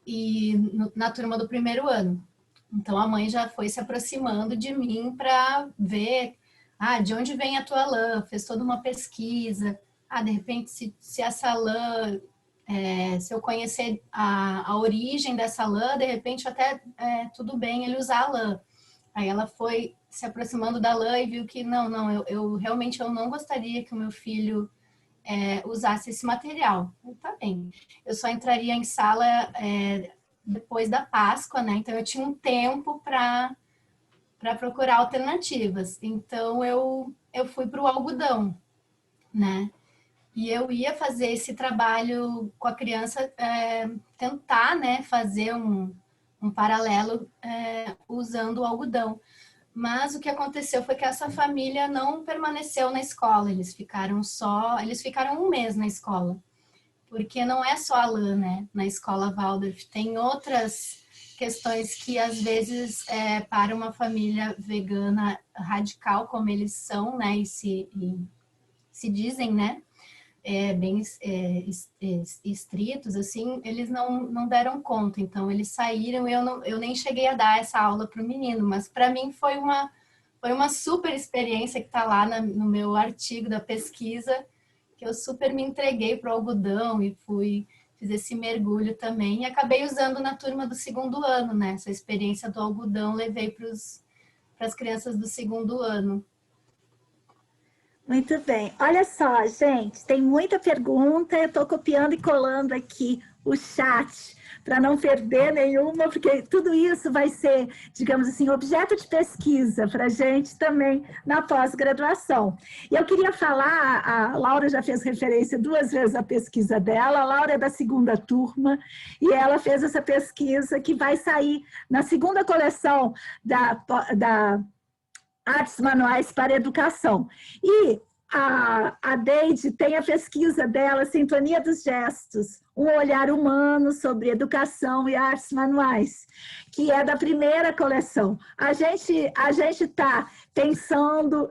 E na turma do primeiro ano. Então a mãe já foi se aproximando de mim para ver, de onde vem a tua lã? Fez toda uma pesquisa. De repente, se essa lã, se eu conhecer a origem dessa lã, de repente até tudo bem ele usar a lã. Aí ela foi se aproximando da lã e viu que eu realmente não gostaria que o meu filho usasse esse material. Tá bem. Eu só entraria em sala depois da Páscoa, né? Então eu tinha um tempo para procurar alternativas. Então eu fui para o algodão, né? E eu ia fazer esse trabalho com a criança, tentar, né, fazer um paralelo usando o algodão. Mas o que aconteceu foi que essa família não permaneceu na escola, eles ficaram 1 mês na escola. Porque não é só a lã, né, na escola Waldorf, tem outras questões que às vezes para uma família vegana radical, como eles são, né, e se dizem, né, bem estritos, assim, eles não deram conta. Então, eles saíram e eu nem cheguei a dar essa aula para o menino, mas para mim foi uma super experiência que está lá no meu artigo da pesquisa, que eu super me entreguei para o algodão e fiz esse mergulho também. E acabei usando na turma do segundo ano, né? Essa experiência do algodão levei para as crianças do segundo ano. Muito bem. Olha só, gente, tem muita pergunta. Eu estou copiando e colando aqui o chat para não perder nenhuma, porque tudo isso vai ser, digamos assim, objeto de pesquisa para a gente também na pós-graduação. E eu queria falar, a Laura já fez referência 2 vezes à pesquisa dela, a Laura é da segunda turma, e ela fez essa pesquisa que vai sair na segunda coleção da Artes Manuais para Educação. E a Deide tem a pesquisa dela, Sintonia dos Gestos, um olhar humano sobre educação e artes manuais, que é da primeira coleção. A gente está pensando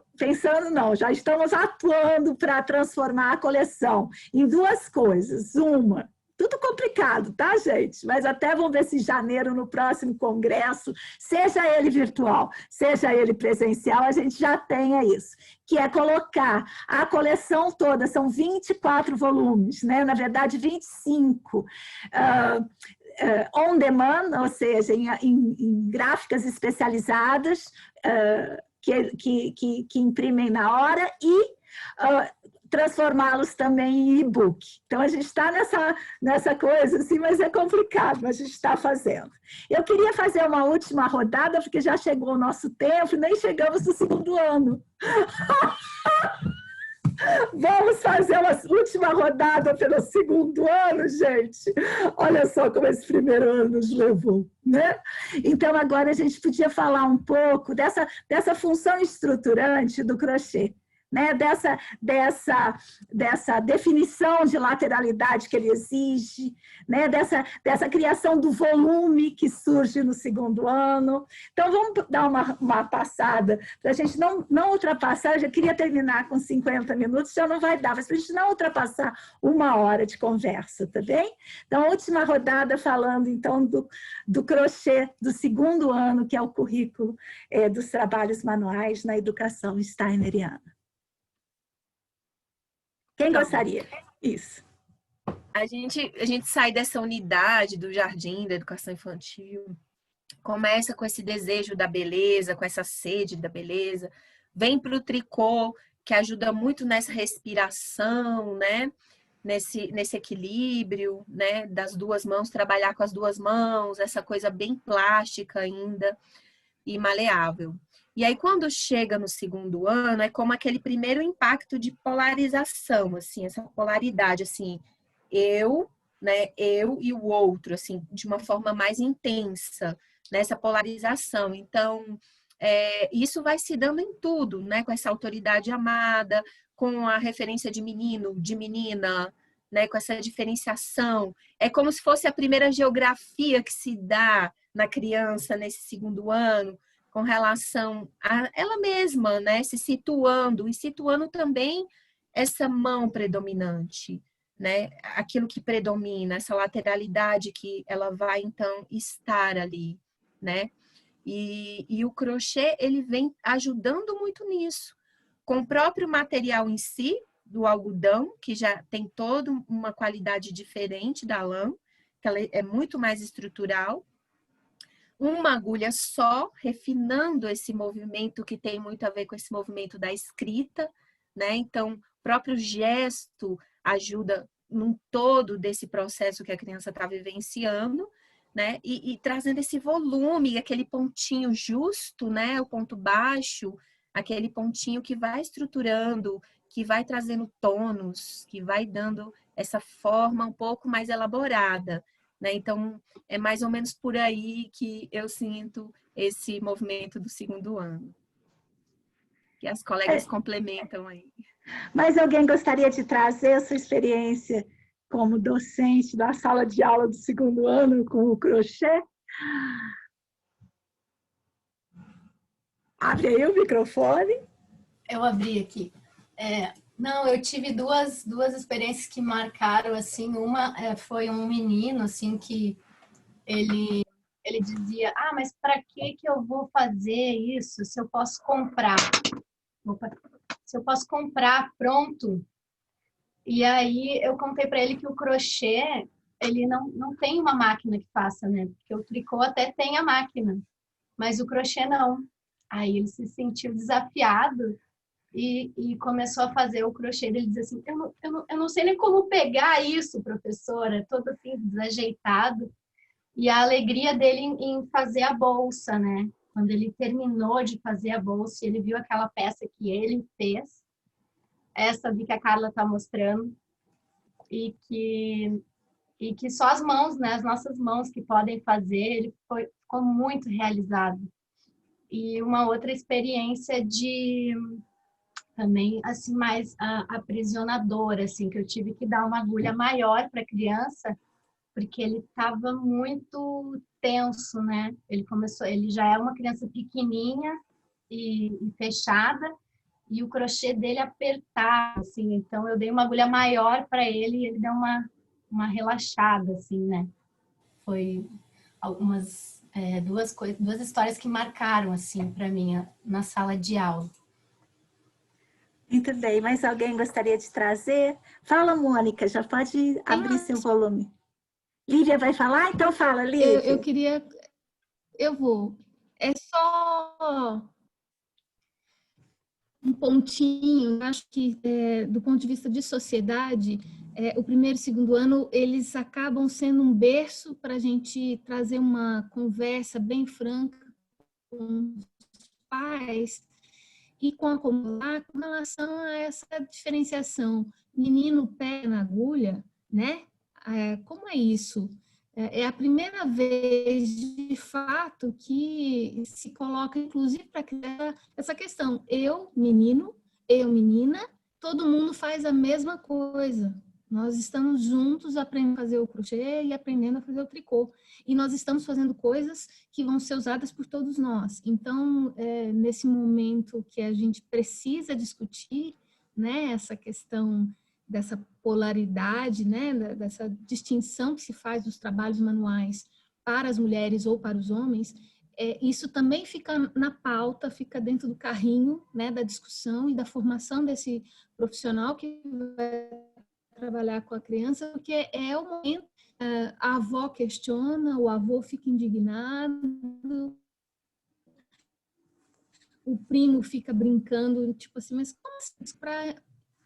não, já estamos atuando para transformar a coleção em 2 coisas. Uma, tudo complicado, tá, gente? Mas até vamos ver se em janeiro, no próximo congresso, seja ele virtual, seja ele presencial, a gente já tenha isso, que é colocar a coleção toda, são 24 volumes, né? Na verdade, 25. On demand, ou seja, em gráficas especializadas, que imprimem na hora e transformá-los também em e-book. Então, a gente está nessa coisa, assim, mas é complicado, mas a gente está fazendo. Eu queria fazer uma última rodada, porque já chegou o nosso tempo e nem chegamos no segundo ano. Vamos fazer uma última rodada pelo segundo ano, gente. Olha só como esse primeiro ano nos levou, né? Então, agora a gente podia falar um pouco dessa função estruturante do crochê, né? Dessa definição de lateralidade que ele exige, né? Dessa criação do volume que surge no segundo ano. Então, vamos dar uma passada, para a gente não ultrapassar. Eu já queria terminar com 50 minutos, já não vai dar, mas para a gente não ultrapassar 1 hora de conversa, tá bem? Então, a última rodada falando, então, do crochê do segundo ano, que é o currículo dos trabalhos manuais na educação steineriana. Quem gostaria? Isso. A gente sai dessa unidade do jardim da educação infantil, começa com esse desejo da beleza, com essa sede da beleza, vem para o tricô, que ajuda muito nessa respiração, né? Nesse equilíbrio, né? Das 2 mãos, trabalhar com as 2 mãos, essa coisa bem plástica ainda e maleável. E aí, quando chega no segundo ano, é como aquele primeiro impacto de polarização, assim, essa polaridade, assim, eu, né, eu e o outro, assim, de uma forma mais intensa, nessa polarização. Então, isso vai se dando em tudo, né, com essa autoridade amada, com a referência de menino, de menina, né, com essa diferenciação. É como se fosse a primeira geografia que se dá na criança nesse segundo ano, com relação a ela mesma, né, se situando, e situando também essa mão predominante, né, aquilo que predomina, essa lateralidade que ela vai, então, estar ali, né. E o crochê, ele vem ajudando muito nisso, com o próprio material em si, do algodão, que já tem toda uma qualidade diferente da lã, que ela é muito mais estrutural, uma agulha só, refinando esse movimento que tem muito a ver com esse movimento da escrita, né? Então, o próprio gesto ajuda num todo desse processo que a criança está vivenciando, né? E trazendo esse volume, aquele pontinho justo, né? O ponto baixo, aquele pontinho que vai estruturando, que vai trazendo tônus, que vai dando essa forma um pouco mais elaborada, né? Então, é mais ou menos por aí que eu sinto esse movimento do segundo ano. Que as colegas complementam aí. Mas alguém gostaria de trazer a sua experiência como docente da sala de aula do segundo ano com o crochê? Abre aí o microfone. Eu abri aqui. Não, eu tive duas experiências que marcaram, assim, uma foi um menino, assim, que ele dizia, mas para que eu vou fazer isso se eu posso comprar? Se eu posso comprar pronto. E aí eu contei para ele que o crochê, ele não tem uma máquina que faça, né? Porque o tricô até tem a máquina, mas o crochê não. Aí ele se sentiu desafiado e começou a fazer o crochê. Ele diz assim, eu não sei nem como pegar isso, professora, todo assim desajeitado. E a alegria dele em fazer a bolsa, né? Quando ele terminou de fazer a bolsa, ele viu aquela peça que ele fez, essa que a Carla está mostrando, e que só as mãos, né? As nossas mãos que podem fazer, ele ficou muito realizado. E uma outra experiência de também assim mais aprisionadora, assim, que eu tive que dar uma agulha maior para a criança, porque ele estava muito tenso, né? Ele já é uma criança pequenininha e fechada, e o crochê dele apertado, assim, então eu dei uma agulha maior para ele e ele deu uma relaxada, assim, né? Foi algumas duas histórias que marcaram, assim, para mim na sala de aula. Muito bem, mas alguém gostaria de trazer? Fala, Mônica, já pode abrir seu volume. Lívia vai falar? Então fala, Lívia. Eu vou. É só um pontinho, acho que do ponto de vista de sociedade, o primeiro e segundo ano, eles acabam sendo um berço para a gente trazer uma conversa bem franca com os pais e com a comunidade com relação a essa diferenciação. Menino pé na agulha, né? Como é isso? É a primeira vez, de fato, que se coloca, inclusive, para criar essa questão. Eu, menino, eu, menina, todo mundo faz a mesma coisa. Nós estamos juntos aprendendo a fazer o crochê e aprendendo a fazer o tricô. E nós estamos fazendo coisas que vão ser usadas por todos nós. Então, nesse momento que a gente precisa discutir, né, essa questão dessa polaridade, né, dessa distinção que se faz dos trabalhos manuais para as mulheres ou para os homens, isso também fica na pauta, fica dentro do carrinho, né, da discussão e da formação desse profissional que vai trabalhar com a criança, porque é o momento, a avó questiona, o avô fica indignado, o primo fica brincando, tipo assim, mas como assim? Para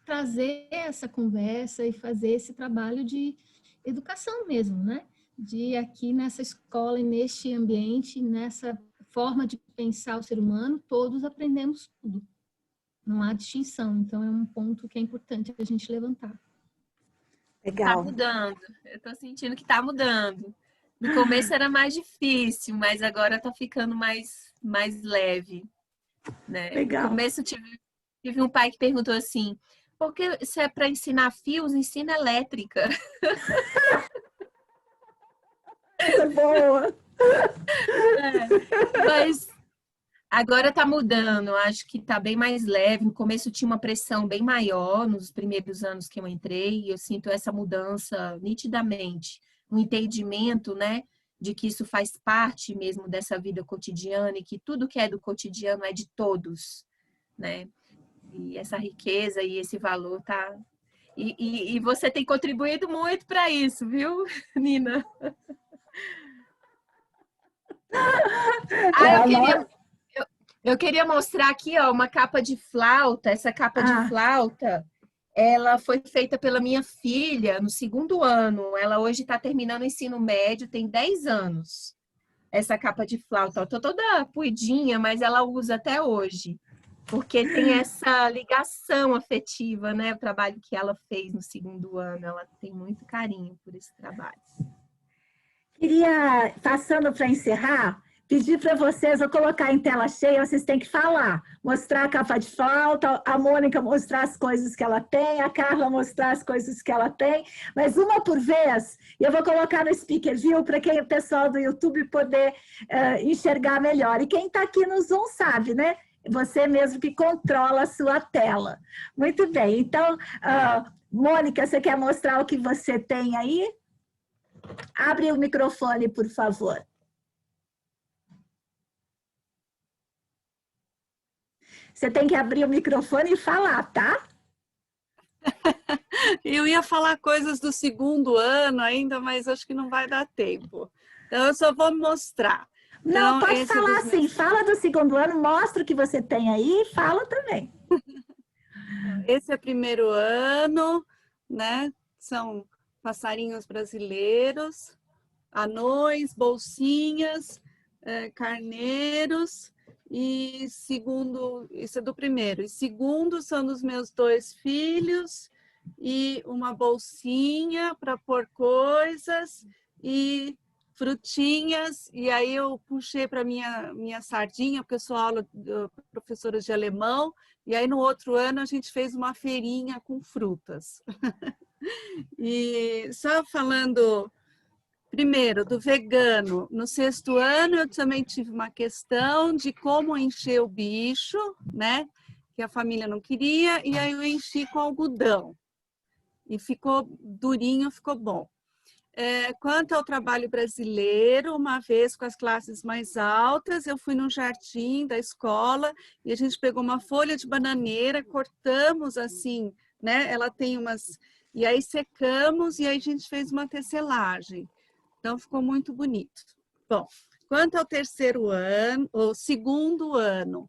trazer essa conversa e fazer esse trabalho de educação mesmo, né? De aqui nessa escola e neste ambiente, nessa forma de pensar o ser humano, todos aprendemos tudo. Não há distinção. Então, é um ponto que é importante a gente levantar. Tá Legal. mudando. Eu tô sentindo que tá mudando. No começo era mais difícil, mas agora tá ficando mais leve, né? Legal. No começo tive um pai que perguntou assim: por que se é para ensinar fios, ensina elétrica? Essa é boa. Mas agora tá mudando, acho que tá bem mais leve. No começo tinha uma pressão bem maior nos primeiros anos que eu entrei, e eu sinto essa mudança nitidamente, um entendimento, né, de que isso faz parte mesmo dessa vida cotidiana e que tudo que é do cotidiano é de todos, né? E essa riqueza e esse valor tá. E você tem contribuído muito para isso, viu, Nina? Eu queria mostrar aqui, ó, uma capa de flauta. Essa capa de flauta, ela foi feita pela minha filha no 2º ano. Ela hoje está terminando o ensino médio, tem 10 anos. Essa capa de flauta, eu tô toda puidinha, mas ela usa até hoje. Porque tem essa ligação afetiva, né? O trabalho que ela fez no 2º ano. Ela tem muito carinho por esse trabalho. Queria, passando para encerrar, pedir para vocês, eu colocar em tela cheia, vocês têm que falar, mostrar a capa de flauta, a Mônica mostrar as coisas que ela tem, a Carla mostrar as coisas que ela tem, mas uma por vez, e eu vou colocar no speaker view para quem o pessoal do YouTube poder enxergar melhor. E quem está aqui no Zoom sabe, né? Você mesmo que controla a sua tela. Muito bem, então, Mônica, você quer mostrar o que você tem aí? Abre o microfone, por favor. Você tem que abrir o microfone e falar, tá? Eu ia falar coisas do 2º ano ainda, mas acho que não vai dar tempo. Então, eu só vou mostrar. Não, Então, pode falar sim. Fala do 2º ano, mostra o que você tem aí e fala também. Esse é o 1º ano, né? São passarinhos brasileiros, anões, bolsinhas, carneiros. E segundo, isso é do 1º. E 2º são dos meus 2 filhos e uma bolsinha para pôr coisas e frutinhas. E aí eu puxei para minha sardinha, porque eu sou professora de alemão. E aí no outro ano a gente fez uma feirinha com frutas. E só falando... Primeiro, do vegano. No 6º ano, eu também tive uma questão de como encher o bicho, né? Que a família não queria, e aí eu enchi com algodão. E ficou durinho, ficou bom. Quanto ao trabalho brasileiro, uma vez com as classes mais altas, eu fui no jardim da escola e a gente pegou uma folha de bananeira, cortamos assim, né? Ela tem umas... E aí secamos e aí a gente fez uma tecelagem. Então, ficou muito bonito. Bom, quanto ao 3º ano, ou 2º ano.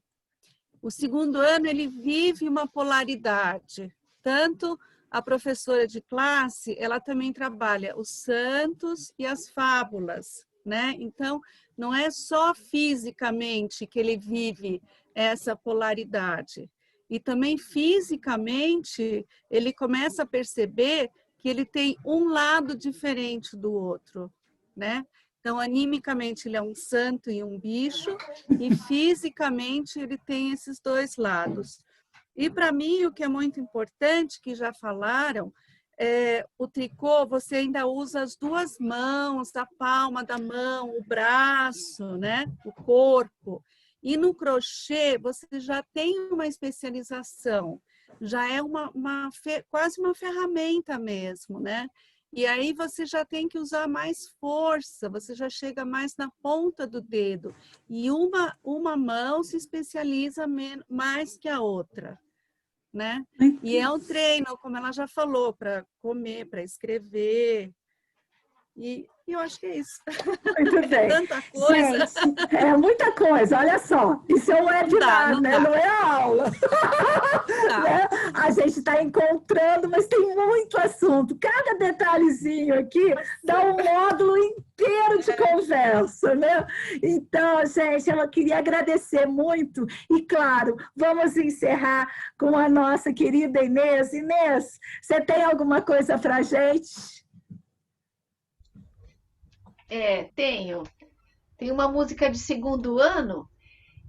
O 2º ano, ele vive uma polaridade. Tanto a professora de classe, ela também trabalha os santos e as fábulas, né? Então, não é só fisicamente que ele vive essa polaridade. E também fisicamente, ele começa a perceber que ele tem um lado diferente do outro, né? Então, animicamente, ele é um santo e um bicho, e fisicamente ele tem esses 2 lados. E para mim, o que é muito importante, que já falaram, o tricô, você ainda usa as 2 mãos, a palma da mão, o braço, né? O corpo. E no crochê, você já tem uma especialização, já é quase uma ferramenta mesmo, né? E aí você já tem que usar mais força, você já chega mais na ponta do dedo. E uma mão se especializa mais que a outra, né? E é um treino, como ela já falou, para comer, para escrever. E E eu acho que é isso. Muito bem. Tanta coisa. Gente, é muita coisa, olha só. Isso é um webinar, não né? dá. Não é a aula. Tá. Né? A gente está encontrando, mas tem muito assunto. Cada detalhezinho aqui dá um módulo inteiro de conversa, né? Então, gente, eu queria agradecer muito. E, claro, vamos encerrar com a nossa querida Inês. Inês, você tem alguma coisa para a gente? Tenho. Tem uma música de segundo ano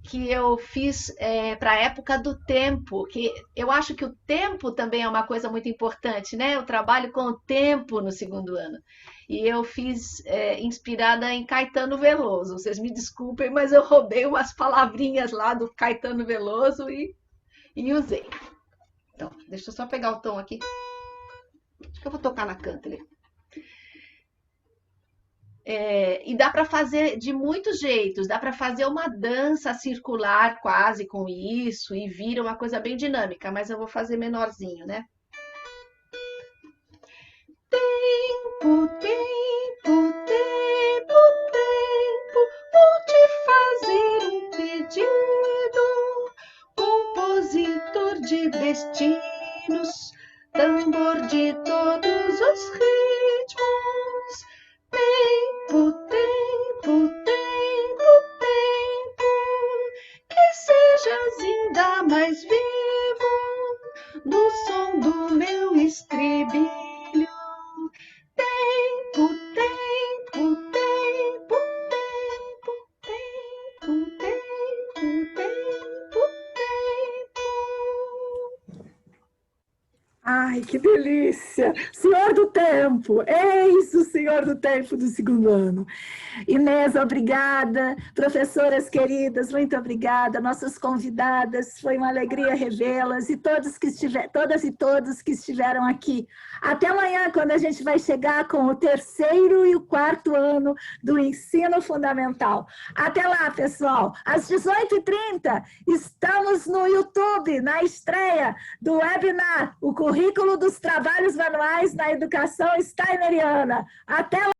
que eu fiz para a época do tempo, que eu acho que o tempo também é uma coisa muito importante, né? Eu trabalho com o tempo no segundo ano. E eu fiz inspirada em Caetano Veloso. Vocês me desculpem, mas eu roubei umas palavrinhas lá do Caetano Veloso e usei. Então, deixa eu só pegar o tom aqui. Acho que eu vou tocar na cântara. E dá para fazer de muitos jeitos, dá para fazer uma dança circular quase com isso e vira uma coisa bem dinâmica, mas eu vou fazer menorzinho, né? Tempo, tempo, tempo, tempo, vou te fazer um pedido, compositor de destinos, tambor de todos os ritmos. Tempo, tempo, tempo, tempo, que sejas ainda mais vivo no som do meu estribilho. Tempo, tempo, tempo, tempo, tempo, tempo, tempo, tempo. Ai, que delícia! Senhor do Tempo, eis o Senhor do Tempo do segundo ano. Inês, obrigada. Professoras queridas, muito obrigada. Nossas convidadas, foi uma alegria revê-las e todas e todos que estiveram aqui. Até amanhã, quando a gente vai chegar com o terceiro e o quarto ano do ensino fundamental. Até lá, pessoal. Às 18h30, estamos no YouTube, na estreia do webinar, o Currículo dos Trabalhos Manuais na Educação Steineriana. Até lá!